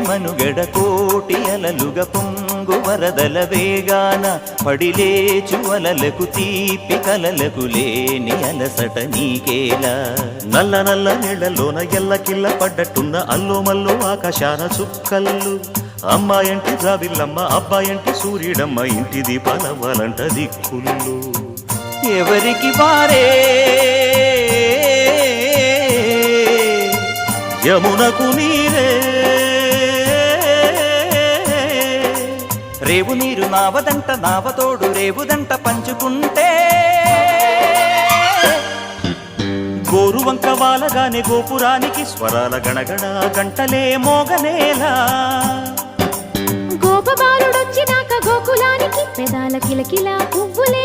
మనుగడ కోటి అలలుగ పొంగు వరదల వేగాన పడిలేచు అలలకు తీపి కలలకు లేని అలసట నీకేలా నల్ల నల్ల నీళ్లలోన ఎల్లకిల్ల పడ్డట్టున్న అల్లో మల్లో ఆకాశాన చుక్కల్లు అమ్మాయంటి జాబిల్లమ్మ అబ్బాయంటి సూర్యుడమ్మ ఇంటి దీపాలవ్వాలంట దిక్కుళ్ళు ఎవరికి వారే యమునకు నీరే రేవు నీరు నావదంట నావతోడు రేవుదంట పంచుకుంటే గోరువంక వాలగానే గోపురానికి స్వరాల గణగణ గంటలే మోగనేలా గోపబాలుడొచ్చినాక గోకులానికి పెదాల కిలకిలా పువ్వులే